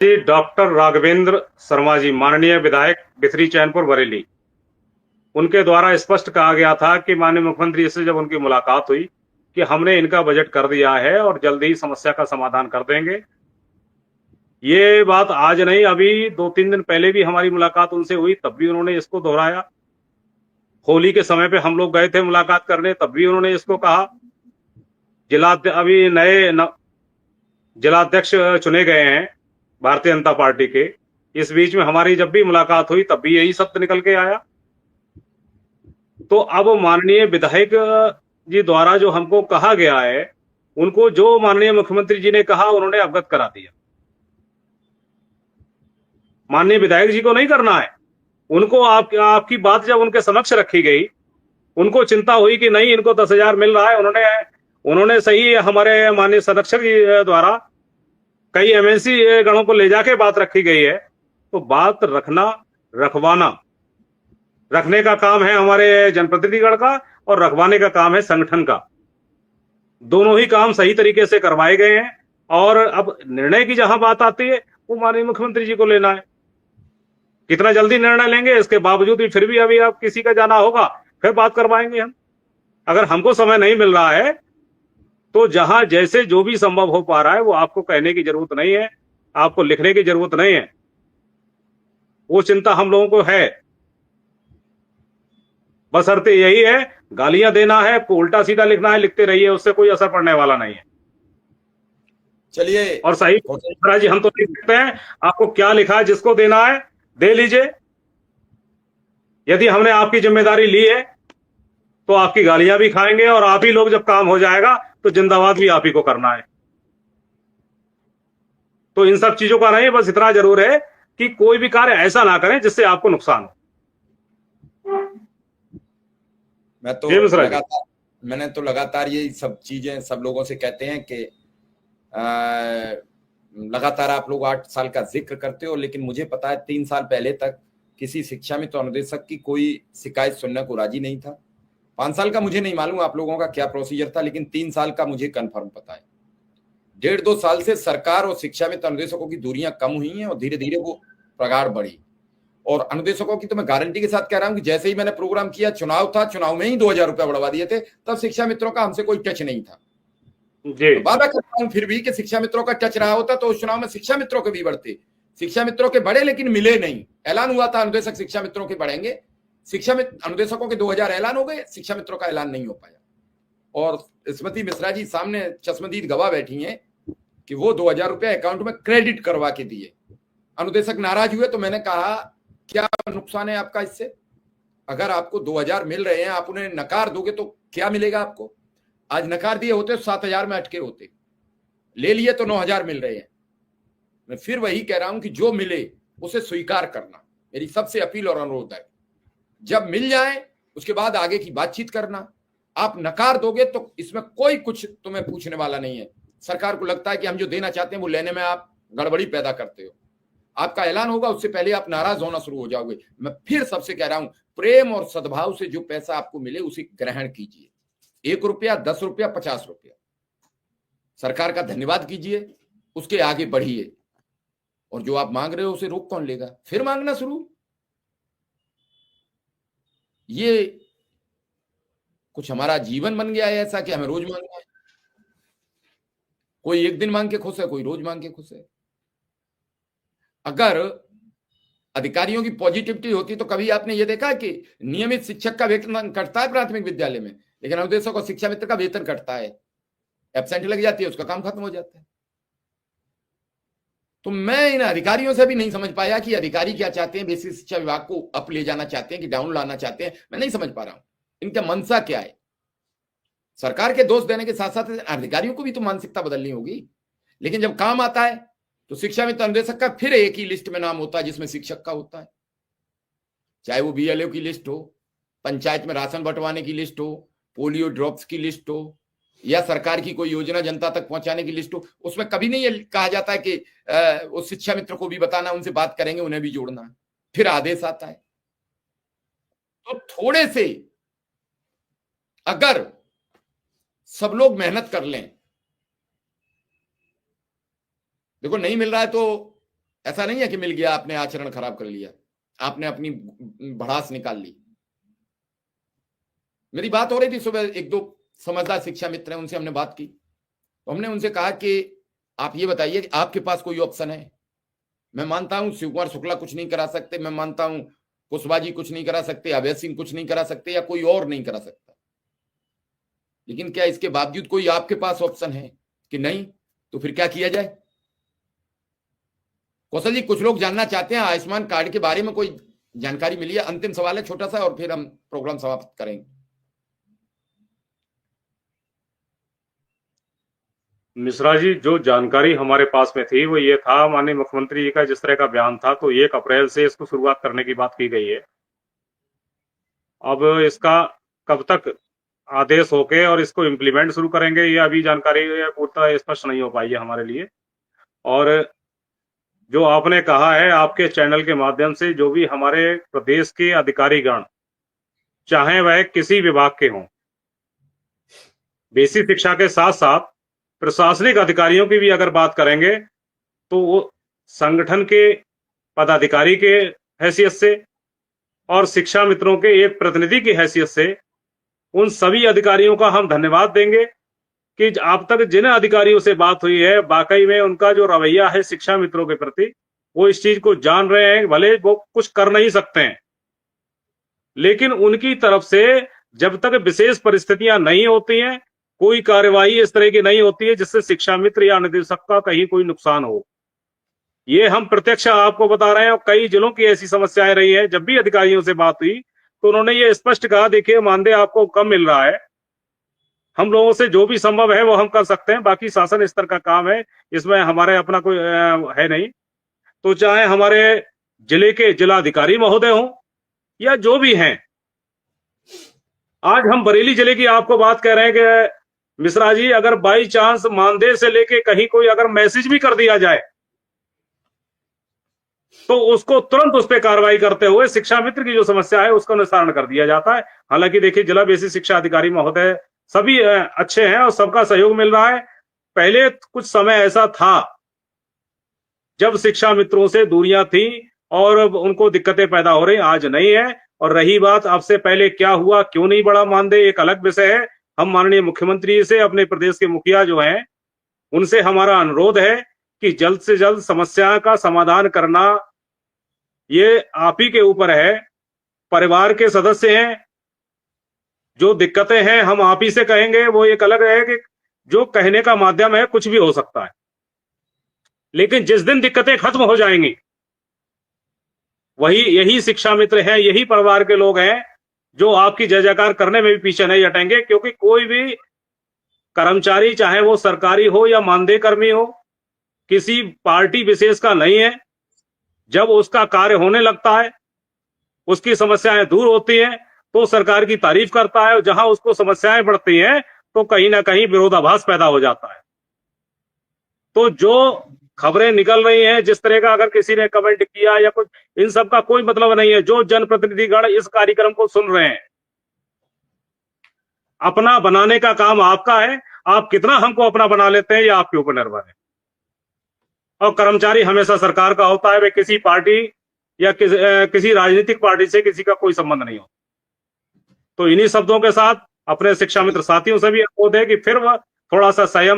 Shri doctor Raghavendra Sharma ji, माननीय विधायक बिथरी चैनपुर बरेली, उनके द्वारा स्पष्ट कहा गया था कि माननीय मुख्यमंत्री से जब उनकी मुलाकात हुई कि हमने इनका बजट कर दिया है और जल्दी ही समस्या का समाधान कर देंगे। ये बात आज नहीं, अभी 2-3 दिन पहले भी हमारी मुलाकात उनसे हुई, तब भी उन्होंने इसको दोहराया। होली के समय पे हम लोग गए थे मुलाकात करने, तब भी उन्होंने इसको कहा। अभी नए जिलाध्यक्ष चुने गए हैं भारतीय जनता पार्टी के। इस बीच में हमारी जब भी मुलाकात हुई तब भी यही शब्द निकल के आया। तो अब माननीय विधायक जी द्वारा जो हमको कहा गया है, उनको जो माननीय मुख्यमंत्री जी ने कहा उन्होंने अवगत करा दिया। माननीय विधायक जी को नहीं करना है, उनको आपकी बात जब उनके समक्ष रखी गई, उनको चिंता हुई कि नहीं इनको 10,000 मिल रहा है। उन्होंने सही हमारे माननीय संरक्षक जी द्वारा कई एमएनसी गणों को ले जाके बात रखी गई है। तो बात रखना, रखवाना, रखने का काम है हमारे जनप्रतिनिधिगण का और रखवाने का काम है संगठन का। दोनों ही काम सही तरीके से करवाए गए हैं। और अब निर्णय की जहां बात आती है वो माननीय मुख्यमंत्री जी को लेना है। कितना जल्दी निर्णय लेंगे इसके बावजूद भी फिर भी अभी आप किसी का जाना होगा, फिर बात करवाएंगे हम। अगर हमको समय नहीं मिल रहा है तो जहां जैसे जो भी संभव हो पा रहा है वो आपको कहने की जरूरत नहीं है, आपको लिखने की जरूरत नहीं है। वो चिंता हम लोगों को है। बशर्ते यही है, गालियां देना है, उल्टा सीधा लिखना है, लिखते रहिए, उससे कोई असर पड़ने वाला नहीं है। चलिए। और सही जी, हम तो लिख सकते हैं, आपको क्या लिखा है जिसको देना है दे लीजिए। यदि हमने आपकी जिम्मेदारी ली है तो आपकी गालियां भी खाएंगे और आप ही लोग जब काम हो जाएगा तो जिंदाबाद भी आप ही को करना है। तो इन सब चीजों का नहीं, बस इतना जरूर है कि कोई भी कार्य ऐसा ना करें जिससे आपको नुकसान हो। मैंने तो लगातार ये सब चीजें सब लोगों से कहते हैं कि लगातार आप लोग 8 साल का जिक्र करते हो, लेकिन मुझे पता है 3 साल पहले तक किसी शिक्षा में तो अनुदेशक की कोई शिकायत सुनने को राजी नहीं था। 5 साल का मुझे नहीं मालूम आप लोगों का क्या प्रोसीजर था, लेकिन 3 साल का मुझे कंफर्म पता है। 1.5-2 साल से सरकार और शिक्षा में अनुदेशकों की दूरियां कम हुई हैं और धीरे धीरे वो प्रगाढ़ बढ़ी। और अनुदेशकों की तो मैं गारंटी के साथ कह रहा हूं कि जैसे ही मैंने प्रोग्राम किया, चुनाव था, चुनाव में ही 2,000 रुपया बढ़वा दिए थे, तब शिक्षा मित्रों का हमसे कोई टच नहीं था। जी। तो वादा करता हूं फिर भी कि शिक्षा मित्रों का टच रहा होता तो उस चुनाव में शिक्षा मित्रों के भी बढ़ते। शिक्षा मित्रों के बढ़े लेकिन मिले नहीं। ऐलान हुआ था अनुदेशक शिक्षा मित्रों के बढ़ेंगे, अनुदेशकों के 2,000 ऐलान हो गए, शिक्षा मित्रों का ऐलान नहीं हो पाया। और स्मृति मिश्रा जी सामने चश्मदीद गवाह बैठी हैं कि वो 2,000 रुपया अकाउंट में क्रेडिट करवा के दिए। अनुदेशक नाराज हुए तो मैंने कहा क्या नुकसान है आपका इससे? अगर आपको 2,000 मिल रहे हैं, आप उन्हें नकार दोगे तो क्या मिलेगा आपको? आज नकार दिए होते तो 7,000 में अटके होते, ले लिए तो 9,000 मिल रहे हैं। मैं फिर वही कह रहा हूं कि जो मिले उसे स्वीकार करना मेरी सबसे अपील और अनुरोध है। जब मिल जाए उसके बाद आगे की बातचीत करना। आप नकार दोगे तो इसमें कोई कुछ तुम्हें पूछने वाला नहीं है। सरकार को लगता है कि हम जो देना चाहते हैं वो लेने में आप गड़बड़ी पैदा करते हो। आपका ऐलान होगा उससे पहले आप नाराज होना शुरू हो जाओगे। मैं फिर सबसे कह रहा हूं, प्रेम और सद्भाव से जो पैसा आपको मिले उसे ग्रहण कीजिए। 1 रुपया, 10 रुपया, 50 रुपया, सरकार का धन्यवाद कीजिए, उसके आगे बढ़िए। और जो आप मांग रहे हो उसे रोक कौन लेगा? फिर मांगना शुरू। ये कुछ हमारा जीवन बन गया है ऐसा कि हमें रोज मांगना है। कोई एक दिन मांग के खुश है, कोई रोज मांग के खुश है। अगर अधिकारियों की पॉजिटिविटी होती तो कभी आपने ये देखा कि नियमित शिक्षक का वेतन कटता है प्राथमिक विद्यालय में, लेकिन अनुदेशक और शिक्षा मित्र का वेतन कटता है, एब्सेंट लग जाती है, उसका काम खत्म हो जाता है। तो मैं इन अधिकारियों से भी नहीं समझ पाया कि अधिकारी क्या चाहते हैं, बेसिक शिक्षा विभाग को अप ले जाना चाहते हैं कि डाउन लाना चाहते हैं। मैं नहीं समझ पा रहा हूं इनका मनसा क्या है। सरकार के दोष देने के साथ साथ अधिकारियों को भी तो मानसिकता बदलनी होगी। लेकिन जब काम आता है तो शिक्षा मित्र अनुदेशक का फिर एक ही लिस्ट में नाम होता है जिसमें शिक्षक का होता है। चाहे वो बीएलओ की लिस्ट हो, पंचायत में राशन बंटवाने की लिस्ट हो, पोलियो ड्रॉप्स की लिस्ट हो, या सरकार की कोई योजना जनता तक पहुंचाने की लिस्ट हो, उसमें कभी नहीं ये कहा जाता है कि उस शिक्षा मित्र को भी बताना, उनसे बात करेंगे, उन्हें भी जोड़ना है। फिर आदेश आता है। तो थोड़े से अगर सब लोग मेहनत कर लें, देखो नहीं मिल रहा है तो ऐसा नहीं है कि मिल गया आपने आचरण खराब कर लिया, आपने अपनी भड़ास निकाल ली। मेरी बात हो रही थी सुबह, एक दो समझदार शिक्षा मित्र हैं, उनसे हमने बात की, तो हमने उनसे कहा कि आप ये बताइए कि आपके पास कोई ऑप्शन है। मैं मानता हूं शिव कुमार शुक्ला कुछ नहीं करा सकते, मैं मानता हूं कुशवाहा जी कुछ नहीं करा सकते, अभय सिंह कुछ नहीं करा सकते, या कोई और नहीं करा सकता, लेकिन क्या इसके बावजूद कोई आपके पास ऑप्शन है कि नहीं? तो फिर क्या किया जाए? कौशल जी, कुछ लोग जानना चाहते हैं आयुष्मान कार्ड के बारे में कोई जानकारी मिली है? अंतिम सवाल है छोटा सा, और फिर हम प्रोग्राम समाप्त करेंगे। मिश्रा जी, जो जानकारी हमारे पास में थी वो ये था, माननीय मुख्यमंत्री जी का जिस तरह का बयान था, तो 1 अप्रैल से इसको शुरुआत करने की बात की गई है। अब इसका कब तक आदेश होके और इसको इम्प्लीमेंट शुरू करेंगे, ये अभी जानकारी पूर्णतः स्पष्ट नहीं हो पाई है हमारे लिए। और जो आपने कहा है आपके चैनल के माध्यम से, जो भी हमारे प्रदेश के अधिकारीगण, चाहे वह किसी विभाग के हों, बेसिक शिक्षा के साथ साथ प्रशासनिक अधिकारियों की भी अगर बात करेंगे, तो वो संगठन के पदाधिकारी के हैसियत से और शिक्षा मित्रों के एक प्रतिनिधि की हैसियत से उन सभी अधिकारियों का हम धन्यवाद देंगे कि अब तक जिन अधिकारियों से बात हुई है, वाकई में उनका जो रवैया है शिक्षा मित्रों के प्रति, वो इस चीज को जान रहे हैं। भले वो कुछ कर नहीं सकते हैं, लेकिन उनकी तरफ से जब तक विशेष परिस्थितियां नहीं होती हैं, कोई कार्यवाही इस तरह की नहीं होती है जिससे शिक्षा मित्र या निदेशक का कहीं कोई नुकसान हो। ये हम प्रत्यक्ष आपको बता रहे हैं, और कई जिलों की ऐसी समस्याएं रही है। जब भी अधिकारियों से बात हुई तो उन्होंने ये स्पष्ट कहा, देखिए मानदेय आपको कम मिल रहा है, हम लोगों से जो भी संभव है वो हम कर सकते हैं, बाकी शासन स्तर का काम है, इसमें हमारे अपना कोई है नहीं। तो चाहे हमारे जिले के जिलाधिकारी महोदय हों या जो भी हैं, आज हम बरेली जिले की आपको बात कह रहे हैं कि मिश्रा जी, अगर बाई चांस मानदेय से लेके कहीं कोई अगर मैसेज भी कर दिया जाए तो उसको तुरंत उस पर कार्रवाई करते हुए शिक्षा मित्र की जो समस्या है उसका निस्तारण कर दिया जाता है। हालांकि देखिए, जिला बेसिक शिक्षा अधिकारी महोदय सभी अच्छे हैं और सबका सहयोग मिल रहा है। पहले कुछ समय ऐसा था जब शिक्षा मित्रों से दूरियां थी और उनको दिक्कतें पैदा हो रही, आज नहीं है। और रही बात अब से पहले क्या हुआ, क्यों नहीं बढ़ा मानदेय, एक अलग विषय है। हम माननीय मुख्यमंत्री से, अपने प्रदेश के मुखिया जो हैं, उनसे हमारा अनुरोध है कि जल्द से जल्द समस्या का समाधान करना ये आप ही के ऊपर है। परिवार के सदस्य हैं, जो दिक्कतें हैं हम आप ही से कहेंगे। वो एक अलग है कि जो कहने का माध्यम है, कुछ भी हो सकता है, लेकिन जिस दिन दिक्कतें खत्म हो जाएंगी, वही यही शिक्षा मित्र हैं, यही परिवार के लोग हैं जो आपकी जय जयकार करने में भी पीछे नहीं हटेंगे। क्योंकि कोई भी कर्मचारी, चाहे वो सरकारी हो या मानदेय कर्मी हो, किसी पार्टी विशेष का नहीं है। जब उसका कार्य होने लगता है, उसकी समस्याएं दूर होती हैं, तो सरकार की तारीफ करता है, और जहां उसको समस्याएं बढ़ती हैं तो कहीं ना कहीं विरोधाभास पैदा हो जाता है। तो जो खबरें निकल रही हैं, जिस तरह का अगर किसी ने कमेंट किया या कुछ, इन सब का कोई मतलब नहीं है। जो जनप्रतिनिधिगण इस कार्यक्रम को सुन रहे हैं, अपना बनाने का काम आपका है। आप कितना हमको अपना बना लेते हैं, ये आपके ऊपर निर्भर है। और कर्मचारी हमेशा सरकार का होता है, वे किसी पार्टी या किसी राजनीतिक पार्टी से किसी का कोई संबंध नहीं होता। तो इन्हीं शब्दों के साथ अपने शिक्षा मित्र साथियों से भी अनुरोध है कि फिर वह थोड़ा सा संयम